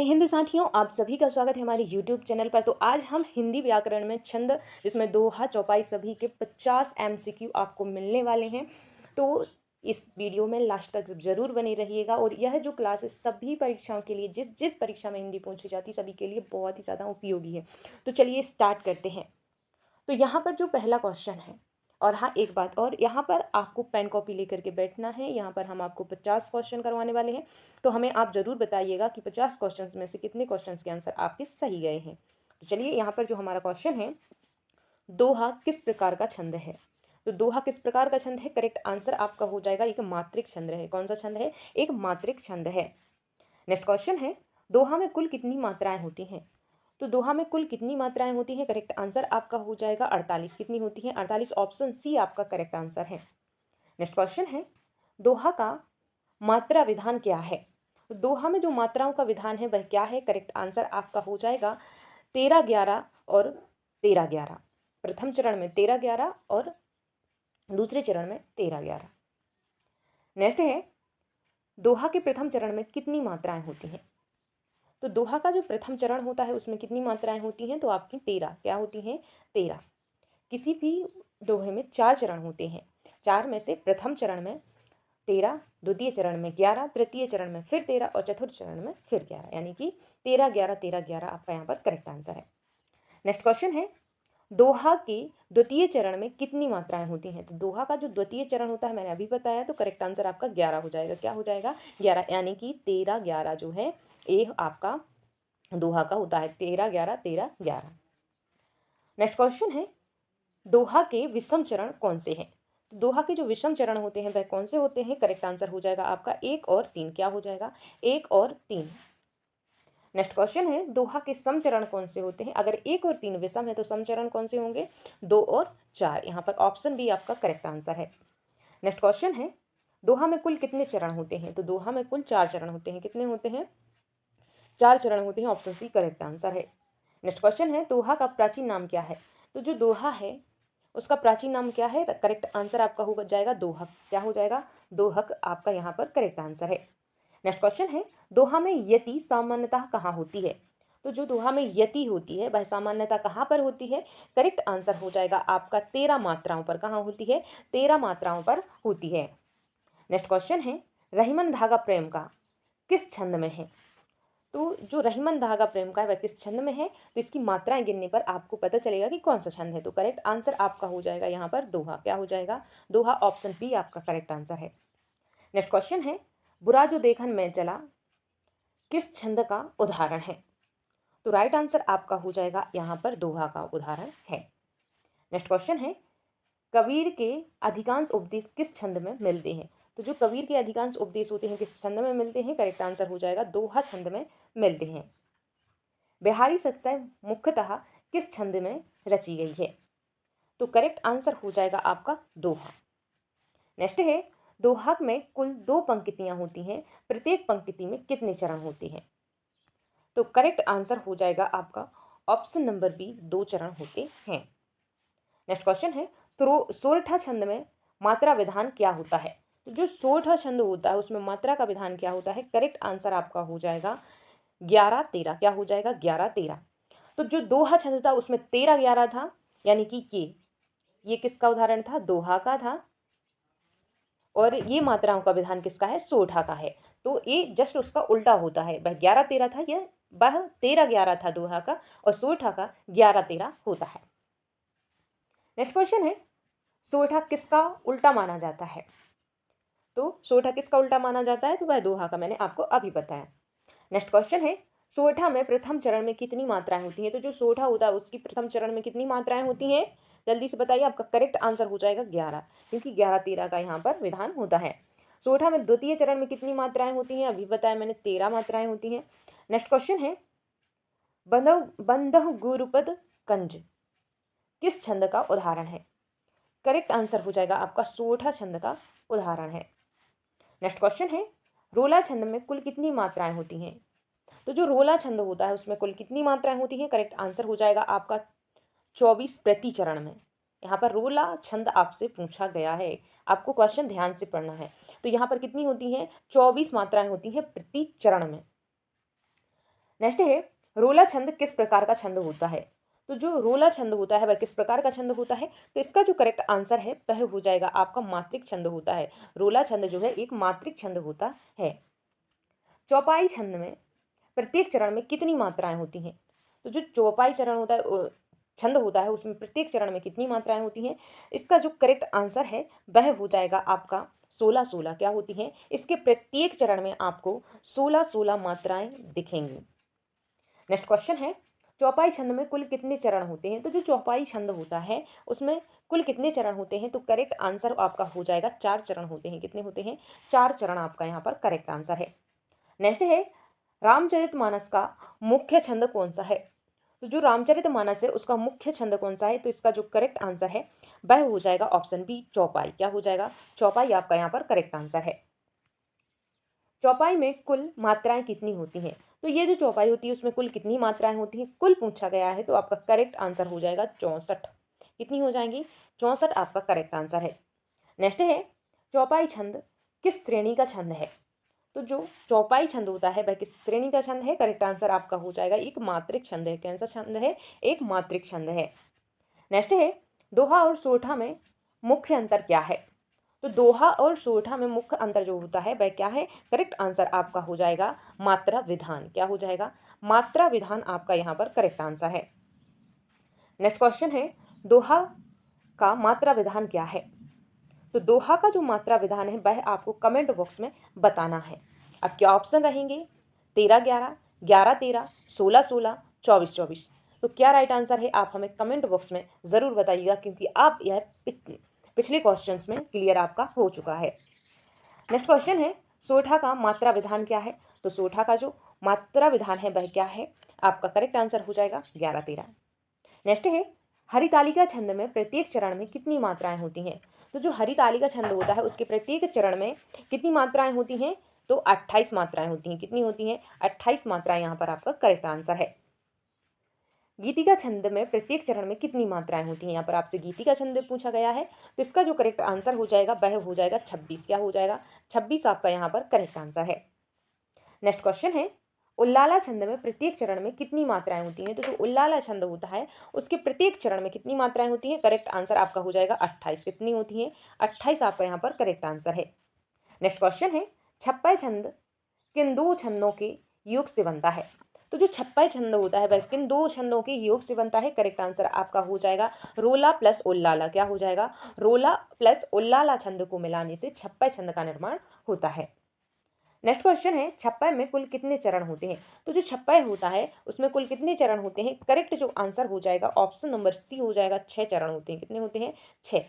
जय हिंद साथियों, आप सभी का स्वागत है हमारे YouTube चैनल पर। तो आज हम हिंदी व्याकरण में छंद, जिसमें दोहा चौपाई सभी के 50 MCQ आपको मिलने वाले हैं। तो इस वीडियो में लास्ट तक जरूर बने रहिएगा। और यह जो क्लास है सभी परीक्षाओं के लिए, जिस जिस परीक्षा में हिंदी पूछी जाती सभी के लिए बहुत ही ज़्यादा उपयोगी है। तो चलिए स्टार्ट करते हैं। तो यहाँ पर जो पहला क्वेश्चन है, और हाँ एक बात और, यहाँ पर आपको पेन कॉपी लेकर के बैठना है। यहाँ पर हम आपको 50 क्वेश्चन करवाने वाले हैं। तो हमें आप ज़रूर बताइएगा कि 50 क्वेश्चन में से कितने क्वेश्चन के आंसर आपके सही गए हैं। तो चलिए यहाँ पर जो हमारा क्वेश्चन है, दोहा किस प्रकार का छंद है। तो दोहा किस प्रकार का छंद है, करेक्ट आंसर आपका हो जाएगा एक मात्रिक छंद है। कौन सा छंद है, एक मात्रिक छंद है। नेक्स्ट क्वेश्चन है, दोहा में कुल कितनी मात्राएं होती हैं। तो दोहा में कुल कितनी मात्राएं होती हैं, करेक्ट आंसर आपका हो जाएगा 48। कितनी होती हैं, 48। ऑप्शन सी आपका करेक्ट आंसर है। नेक्स्ट क्वेश्चन है, दोहा का मात्रा विधान क्या है। तो दोहा में जो मात्राओं का विधान है वह क्या है, करेक्ट आंसर आपका हो जाएगा 13-11 और 13-11। प्रथम चरण में 13-11 और दूसरे चरण में 13-11। नेक्स्ट है, दोहा के प्रथम चरण में कितनी मात्राएं होती हैं। तो दोहा का जो प्रथम चरण होता है उसमें कितनी मात्राएं होती हैं, तो आपकी 13। क्या होती हैं, 13। किसी भी दोहे में 4 चरण होते हैं। 4 में से प्रथम चरण में 13, द्वितीय चरण में 11, तृतीय चरण में फिर 13 और चतुर्थ चरण में फिर 11, यानी कि 13-11 13-11 आपका यहाँ पर करेक्ट आंसर है। नेक्स्ट क्वेश्चन है, दोहा के द्वितीय चरण में कितनी मात्राएं होती हैं। तो दोहा का जो द्वितीय चरण होता है मैंने अभी बताया, तो करेक्ट आंसर आपका 11 हो जाएगा। क्या हो जाएगा, 11, यानी कि 13-11 जो है ये आपका दोहा का होता है। 13-11 13-11। नेक्स्ट क्वेश्चन है, दोहा के विषम चरण कौन से हैं। तो दोहा के जो विषम चरण होते हैं वह कौन से होते हैं, करेक्ट आंसर हो जाएगा आपका 1 और 3। क्या हो जाएगा, 1 और 3। नेक्स्ट क्वेश्चन है, दोहा के समचरण कौन से होते हैं। अगर 1 और 3 विषम है तो समचरण कौन से होंगे, 2 और 4। यहाँ पर ऑप्शन बी आपका करेक्ट आंसर है। नेक्स्ट क्वेश्चन है, दोहा में कुल कितने चरण होते हैं। तो दोहा में कुल 4 चरण होते हैं। कितने होते हैं, 4 चरण होते हैं। ऑप्शन सी करेक्ट आंसर है। नेक्स्ट क्वेश्चन है, दोहा का प्राचीन नाम क्या है। तो जो दोहा है उसका प्राचीन नाम क्या है, करेक्ट आंसर आपका हो जाएगा दोहक। क्या हो जाएगा, दोहक आपका यहाँ पर करेक्ट आंसर है। नेक्स्ट क्वेश्चन है, दोहा में यति सामान्यतः कहाँ होती है। तो जो दोहा में यति होती है वह सामान्यतः कहाँ पर होती है, करेक्ट आंसर हो जाएगा आपका 13 मात्राओं पर। कहाँ होती है, 13 मात्राओं पर होती है। नेक्स्ट क्वेश्चन है, रहीमन धागा प्रेम का किस छंद में है। तो जो रहीमन धागा प्रेम का है वह किस छंद में है, तो इसकी मात्राएं गिनने पर आपको पता चलेगा कि कौन सा छंद है। तो करेक्ट आंसर आपका हो जाएगा यहाँ पर दोहा। क्या हो जाएगा, दोहा। ऑप्शन बी आपका करेक्ट आंसर है। नेक्स्ट क्वेश्चन है, बुरा जो देखन में चला किस छंद का उदाहरण है। तो राइट आंसर आपका हो जाएगा यहाँ पर दोहा का उदाहरण है। नेक्स्ट क्वेश्चन है, कबीर के अधिकांश उपदेश किस छंद में मिलते हैं। तो जो कबीर के अधिकांश उपदेश होते हैं किस छंद में मिलते हैं, करेक्ट आंसर हो जाएगा दोहा छंद में मिलते हैं। बिहारी सत्सय मुख्यतः किस छंद में रची गई है। तो करेक्ट आंसर हो जाएगा आपका दोहा। नेक्स्ट है, दोहा में कुल 2 पंक्तियां होती हैं, प्रत्येक पंक्ति में कितने चरण होते हैं। तो करेक्ट आंसर हो जाएगा आपका ऑप्शन नंबर बी, 2 चरण होते हैं। नेक्स्ट क्वेश्चन है, सोरठा छंद में मात्रा विधान क्या होता है। तो जो सोरठा छंद होता है उसमें मात्रा का विधान क्या होता है, करेक्ट आंसर आपका हो जाएगा 11-13। क्या हो जाएगा, 11-13। तो जो दोहा छंद था उसमें 13-11 था, यानी कि ये किसका उदाहरण था, दोहा का था। और ये मात्राओं का विधान किसका है, सोरठा का है। तो ये जस्ट उसका उल्टा होता है। वह 11-13 था, वह 13-11 था दोहा का, और सोरठा का 11-13 होता है। नेक्स्ट क्वेश्चन है, सोरठा किसका उल्टा माना जाता है। तो सोरठा किसका उल्टा माना जाता है, तो वह दोहा का, मैंने आपको अभी बताया। नेक्स्ट क्वेश्चन है, सोरठा में प्रथम चरण में कितनी मात्राएं होती हैं। तो जो सोरठा होता है उसकी प्रथम चरण में कितनी मात्राएं होती हैं, जल्दी से बताइए। आपका करेक्ट आंसर हो जाएगा 11, क्योंकि 11-13 का यहाँ पर विधान होता है। सोरठा में द्वितीय चरण में कितनी मात्राएं होती हैं, अभी बताया मैंने, 13 मात्राएं होती हैं। नेक्स्ट क्वेश्चन है, बंधव गुरुपद कंज किस छंद का उदाहरण है। करेक्ट आंसर हो जाएगा आपका सोरठा छंद का उदाहरण है। नेक्स्ट क्वेश्चन है, रोला छंद में कुल कितनी मात्राएं होती हैं। तो जो रोला छंद होता है उसमें कुल कितनी मात्राएं होती हैं, करेक्ट आंसर हो जाएगा आपका 24 प्रति चरण में। यहाँ पर रोला छंद आपसे पूछा गया है, आपको क्वेश्चन ध्यान से पढ़ना है। तो यहाँ पर कितनी होती हैं, 24 मात्राएं होती हैं प्रति चरण में। नेक्स्ट है रोला छंद किस प्रकार का छंद होता है। तो जो रोला छंद होता है वह किस प्रकार का छंद होता है, तो इसका जो करेक्ट आंसर है वह हो जाएगा आपका मात्रिक छंद होता है। रोला छंद जो है एक मात्रिक छंद होता है। चौपाई छंद में प्रत्येक चरण में कितनी मात्राएं होती हैं। तो जो चौपाई चरण होता है छंद होता है उसमें प्रत्येक चरण में कितनी मात्राएं होती हैं, इसका जो करेक्ट आंसर है वह हो जाएगा आपका 16 क्या होती हैं, इसके प्रत्येक चरण में आपको 16 मात्राएं दिखेंगी। नेक्स्ट क्वेश्चन है चौपाई छंद में कुल कितने चरण होते हैं। तो जो चौपाई छंद होता है उसमें कुल कितने चरण होते हैं, तो करेक्ट आंसर आपका हो जाएगा 4 चरण होते हैं। कितने होते हैं, 4 चरण आपका यहाँ पर करेक्ट आंसर है। नेक्स्ट है रामचरितमानस का मुख्य छंद कौन सा है। तो जो रामचरितमानस है उसका मुख्य छंद कौन सा है, तो इसका जो करेक्ट आंसर है वह हो जाएगा ऑप्शन बी चौपाई। क्या हो जाएगा, चौपाई आपका यहाँ पर करेक्ट आंसर है। चौपाई में कुल मात्राएं कितनी होती हैं। तो ये जो चौपाई होती है उसमें कुल कितनी मात्राएं होती हैं, कुल पूछा गया है तो आपका करेक्ट आंसर हो जाएगा 64। कितनी हो जाएंगी, 64 आपका करेक्ट आंसर है। नेक्स्ट है चौपाई छंद किस श्रेणी का छंद है। तो जो चौपाई छंद होता है वह किस श्रेणी का छंद है, करेक्ट आंसर आपका हो जाएगा एक मात्रिक छंद है। कैसा छंद है, एक मात्रिक छंद है। नेक्स्ट है दोहा और सोठा में मुख्य अंतर क्या है। तो दोहा और सोठा में मुख्य अंतर जो होता है वह क्या है, करेक्ट आंसर आपका हो जाएगा मात्रा विधान। क्या हो जाएगा, मात्रा विधान आपका यहाँ पर करेक्ट आंसर है। नेक्स्ट क्वेश्चन है दोहा का मात्रा विधान क्या है। तो दोहा का जो मात्रा विधान है वह आपको कमेंट बॉक्स में बताना है। अब क्या ऑप्शन रहेंगे, 13-11, 11-13, 16-16, 24-24। तो क्या राइट आंसर है आप हमें कमेंट बॉक्स में ज़रूर बताइएगा, क्योंकि आप यह पिछले क्वेश्चंस में क्लियर आपका हो चुका है। नेक्स्ट क्वेश्चन है सोठा का मात्रा विधान क्या है। तो सोठा का जो मात्रा विधान है वह क्या है, आपका करेक्ट आंसर हो जाएगा 11-13। नेक्स्ट है हरितालिका छंद में प्रत्येक चरण में कितनी मात्राएं होती हैं। तो जो हरितालिका छंद होता है उसके प्रत्येक चरण में कितनी मात्राएं होती हैं, तो 28 मात्राएं होती हैं। कितनी होती हैं, 28 मात्राएं यहाँ पर आपका करेक्ट आंसर है। गीतिका छंद में प्रत्येक चरण में कितनी मात्राएं होती हैं, यहाँ पर आपसे गीतिका छंद पूछा गया है तो इसका जो करेक्ट आंसर हो जाएगा वह हो जाएगा 26। क्या हो जाएगा, 26 आपका यहाँ पर करेक्ट आंसर है। नेक्स्ट क्वेश्चन है उल्लाला छंद में प्रत्येक चरण में कितनी मात्राएं होती हैं। तो जो उल्लाला छंद होता है उसके प्रत्येक चरण में कितनी मात्राएं होती हैं, करेक्ट आंसर आपका हो जाएगा 28। कितनी होती हैं, 28 आपका यहाँ पर करेक्ट आंसर है। नेक्स्ट क्वेश्चन है छप्पय छंद किन दो छंदों के योग से बनता है। तो जो छप्पय छंद होता है वह किन दो छंदों के योग से बनता है, करेक्ट आंसर आपका हो जाएगा रोला प्लस उल्लाला। क्या हो जाएगा, रोला प्लस उल्लाला छंद को मिलाने से छप्पय छंद का निर्माण होता है। नेक्स्ट क्वेश्चन है छप्पय में कुल कितने चरण होते हैं। तो जो छप्पय होता है उसमें कुल कितने चरण होते हैं, करेक्ट जो आंसर हो जाएगा ऑप्शन नंबर सी हो जाएगा 6 चरण होते हैं। कितने होते हैं, 6।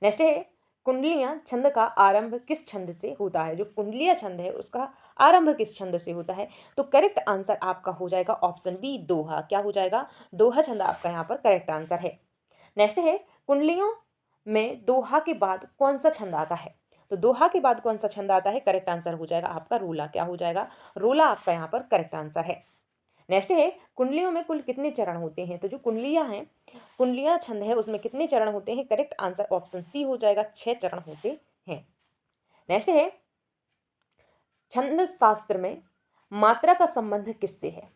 नेक्स्ट है कुंडलियां छंद का आरंभ किस छंद से होता है। जो कुंडलिया छंद है उसका आरंभ किस छंद से होता है, तो करेक्ट आंसर आपका हो जाएगा ऑप्शन बी दोहा। क्या हो जाएगा, दोहा छंद आपका यहाँ पर करेक्ट आंसर है। नेक्स्ट है कुंडलियों में दोहा के बाद कौन सा छंद आता है। तो दोहा के बाद कौन सा छंद आता है, करेक्ट आंसर हो जाएगा आपका रोला। क्या हो जाएगा, रोला आपका यहाँ पर करेक्ट आंसर है। नेक्स्ट है कुंडलियों में कुल कितने चरण होते हैं। तो जो कुंडलियां हैं, कुंडलियां छंद है उसमें कितने चरण होते हैं, करेक्ट आंसर ऑप्शन सी हो जाएगा 6 चरण होते हैं। नेक्स्ट है छंद शास्त्र में मात्रा का संबंध किससे है।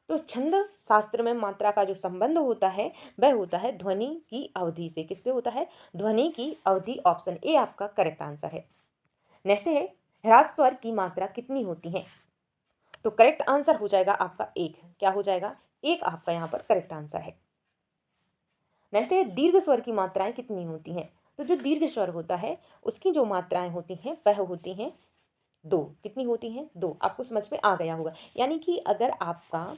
तो छंद शास्त्र में मात्रा का जो संबंध होता है वह होता है ध्वनि की अवधि से। किससे होता है, ध्वनि की अवधि। ऑप्शन ए आपका करेक्ट आंसर है। नेक्स्ट है ह्रास स्वर की मात्रा कितनी होती है। तो करेक्ट आंसर हो जाएगा आपका 1। क्या हो जाएगा, 1 आपका यहाँ पर करेक्ट आंसर है। नेक्स्ट है दीर्घ स्वर की मात्राएं कितनी होती हैं। तो जो दीर्घ स्वर होता है उसकी जो मात्राएं होती हैं वह होती हैं 2। कितनी होती हैं, 2। आपको समझ में आ गया होगा। यानी कि अगर आपका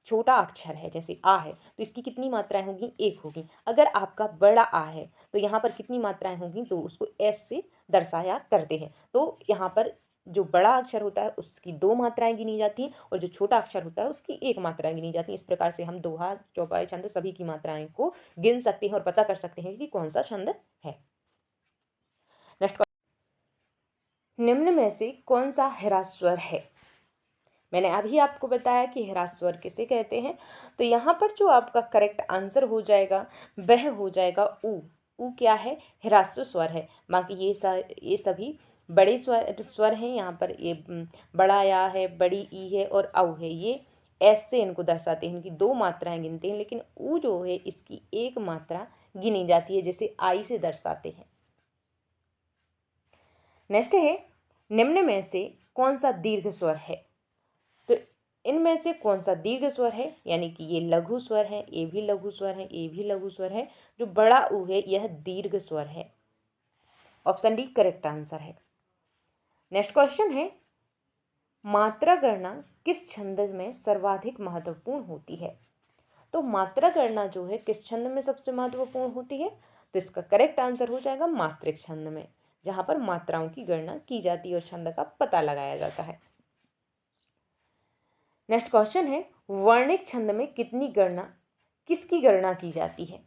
छोटा अक्षर है जैसे आ है तो इसकी कितनी मात्राएं होगी, 1 होगी। अगर आपका बड़ा आ है तो यहाँ पर कितनी मात्राएं होंगी, तो उसको एस से दर्शाया करते हैं। तो यहाँ पर जो बड़ा अक्षर होता है उसकी 2 मात्राएं गिनी जाती हैं और जो छोटा अक्षर होता है उसकी 1 मात्राएं गिनी जाती हैं। इस प्रकार से हम दोहा, चौपाई, छंद सभी की मात्राएं को गिन सकते हैं और पता कर सकते हैं कि कौन सा छंद है। नेक्स्ट, निम्न में से कौन सा ह्रास स्वर है। मैंने अभी आपको बताया कि ह्रास स्वर किसे कहते हैं। तो यहाँ पर जो आपका करेक्ट आंसर हो जाएगा वह हो जाएगा ऊ। ऊ क्या है, ह्रास स्वर है। बाकी ये सभी बड़े स्वर हैं, यहाँ पर ये बड़ा या है, बड़ी ई है और औ है, ये एस से इनको दर्शाते हैं, इनकी 2 मात्राएं गिनते हैं, लेकिन ऊ जो है इसकी 1 मात्रा गिनी जाती है, जैसे आई से दर्शाते हैं। नेक्स्ट है, निम्न में से कौन सा दीर्घ स्वर है? तो इनमें से कौन सा दीर्घ स्वर है, यानी कि ये लघु स्वर है, ये भी लघु स्वर है, ये भी लघु स्वर है, जो बड़ा ऊ है यह दीर्घ स्वर है। ऑप्शन डी करेक्ट आंसर है। नेक्स्ट क्वेश्चन है, मात्रा गणना किस छंद में सर्वाधिक महत्वपूर्ण होती है? तो मात्रा गणना जो है किस छंद में सबसे महत्वपूर्ण होती है? तो इसका करेक्ट आंसर हो जाएगा मात्रिक छंद में, जहां पर मात्राओं की गणना की जाती है और छंद का पता लगाया जाता है। नेक्स्ट क्वेश्चन है, वर्णिक छंद में किसकी गणना की जाती है?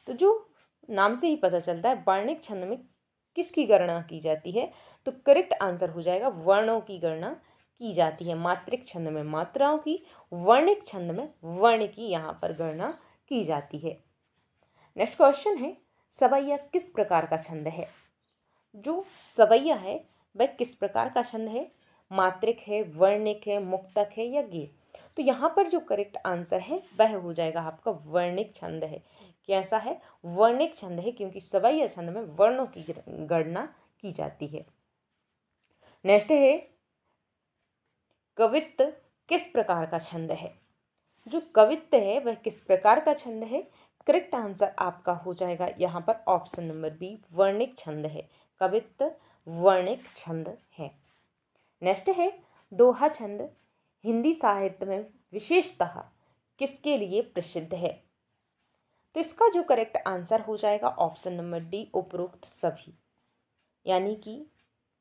तो जो नाम से ही पता चलता है वर्णिक छंद में किसकी गणना की जाती है, तो करेक्ट आंसर हो जाएगा वर्णों की गणना की जाती है। मात्रिक छंद में मात्राओं की, वर्णिक छंद में वर्ण की यहाँ पर गणना की जाती है। नेक्स्ट क्वेश्चन है, सवैया किस प्रकार का छंद है? जो सवैया है वह किस प्रकार का छंद है? मात्रिक है, वर्णिक है, मुक्तक है या गेय? तो यहाँ पर जो करेक्ट आंसर है वह हो जाएगा आपका वर्णिक छंद है। कैसा है? वर्णिक छंद है, क्योंकि सवैया छंद में वर्णों की गणना की जाती है। नेक्स्ट है, कवित्त किस प्रकार का छंद है? जो कवित्त है वह किस प्रकार का छंद है? करेक्ट आंसर आपका हो जाएगा यहाँ पर ऑप्शन नंबर बी, वर्णिक छंद है। कवित्त वर्णिक छंद है। नेक्स्ट है, दोहा छंद हिंदी साहित्य में विशेषतः किसके लिए प्रसिद्ध है? तो इसका जो करेक्ट आंसर हो जाएगा ऑप्शन नंबर डी, उपरोक्त सभी, यानी कि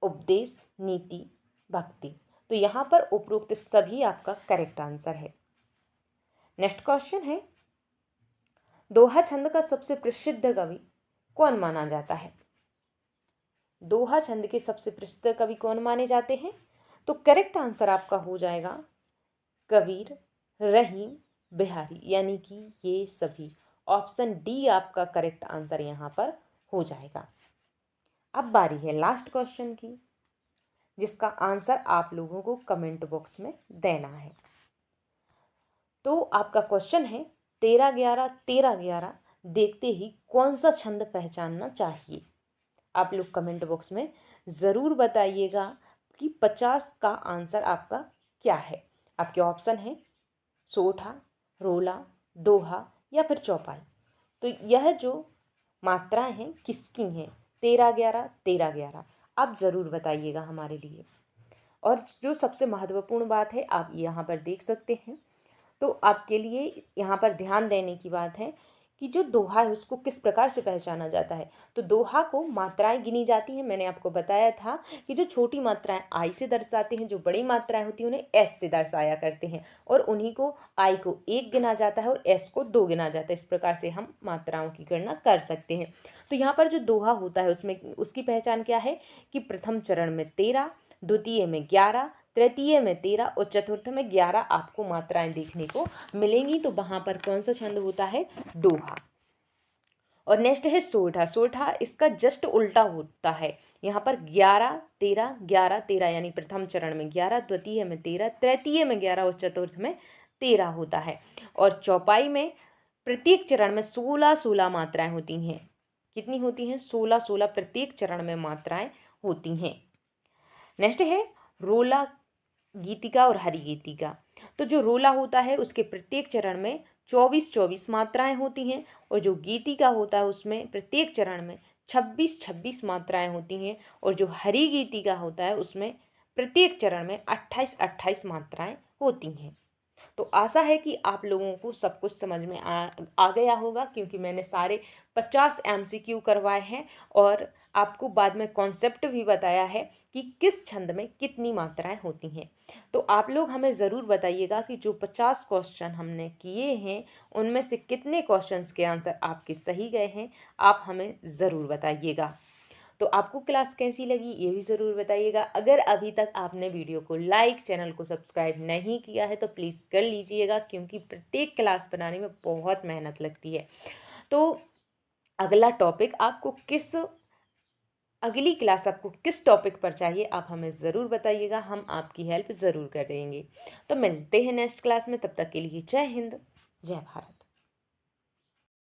उपदेश, नीति, भक्ति। तो यहाँ पर उपरोक्त सभी आपका करेक्ट आंसर है। नेक्स्ट क्वेश्चन है, दोहा छंद का सबसे प्रसिद्ध कवि कौन माना जाता है? दोहा छंद के सबसे प्रसिद्ध कवि कौन माने जाते हैं? तो करेक्ट आंसर आपका हो जाएगा कबीर, रहीम, बिहारी, यानी कि ये सभी। ऑप्शन डी आपका करेक्ट आंसर यहाँ पर हो जाएगा। अब बारी है लास्ट क्वेश्चन की, जिसका आंसर आप लोगों को कमेंट बॉक्स में देना है। तो आपका क्वेश्चन है, 13-11 13-11 देखते ही कौन सा छंद पहचानना चाहिए? आप लोग कमेंट बॉक्स में ज़रूर बताइएगा कि 50 का आंसर आपका क्या है। आपके ऑप्शन है सोठा, रोला, दोहा या फिर चौपाई। तो यह जो मात्राएं हैं किसकी हैं? 13-11 13-11 आप ज़रूर बताइएगा हमारे लिए। और जो सबसे महत्वपूर्ण बात है आप यहाँ पर देख सकते हैं, तो आपके लिए यहाँ पर ध्यान देने की बात है कि जो दोहा है उसको किस प्रकार से पहचाना जाता है। तो दोहा को मात्राएं गिनी जाती हैं। मैंने आपको बताया था कि जो छोटी मात्राएं आई से दर्शाते हैं, जो बड़ी मात्राएं होती हैं उन्हें एस से दर्शाया करते हैं, और उन्हीं को आई को 1 गिना जाता है और एस को 2 गिना जाता है। इस प्रकार से हम मात्राओं की गणना कर सकते हैं। तो यहाँ पर जो दोहा होता है उसमें उसकी पहचान क्या है कि प्रथम चरण में 13, द्वितीय में 11, तृतीय में 13 और चतुर्थ में 11 आपको मात्राएं देखने को मिलेंगी। तो वहां पर कौन सा छंद होता है? दोहा। और नेक्स्ट है सोठा। सोठा इसका जस्ट उल्टा होता है। यहाँ पर 11 13 11 13, यानी प्रथम चरण में 11, द्वितीय में 13, तृतीय में 11 और चतुर्थ में 13 होता है। और चौपाई में प्रत्येक चरण में 16 मात्राएं होती हैं। कितनी होती हैं? 16 प्रत्येक चरण में मात्राएं होती हैं। नेक्स्ट है रोला गीतिका और हरि गीतिका। तो जो रोला होता है उसके प्रत्येक चरण में 24 मात्राएं होती हैं, और जो गीतिका होता है उसमें प्रत्येक चरण में 26 मात्राएं होती हैं, और जो हरि गीतिका होता है उसमें प्रत्येक चरण में 28 मात्राएं होती हैं। तो आशा है कि आप लोगों को सब कुछ समझ में आ गया होगा, क्योंकि मैंने सारे 50 MCQ करवाए हैं और आपको बाद में कॉन्सेप्ट भी बताया है कि किस छंद में कितनी मात्राएं होती हैं। तो आप लोग हमें ज़रूर बताइएगा कि जो 50 क्वेश्चन हमने किए हैं उनमें से कितने क्वेश्चंस के आंसर आपके सही गए हैं, आप हमें ज़रूर बताइएगा। तो आपको क्लास कैसी लगी ये भी ज़रूर बताइएगा। अगर अभी तक आपने वीडियो को लाइक, चैनल को सब्सक्राइब नहीं किया है तो प्लीज़ कर लीजिएगा, क्योंकि प्रत्येक क्लास बनाने में बहुत मेहनत लगती है। तो अगला टॉपिक आपको किस अगली क्लास आपको किस टॉपिक पर चाहिए आप हमें ज़रूर बताइएगा, हम आपकी हेल्प ज़रूर कर देंगे। तो मिलते हैं नेक्स्ट क्लास में, तब तक के लिए जय हिंद, जय भारत।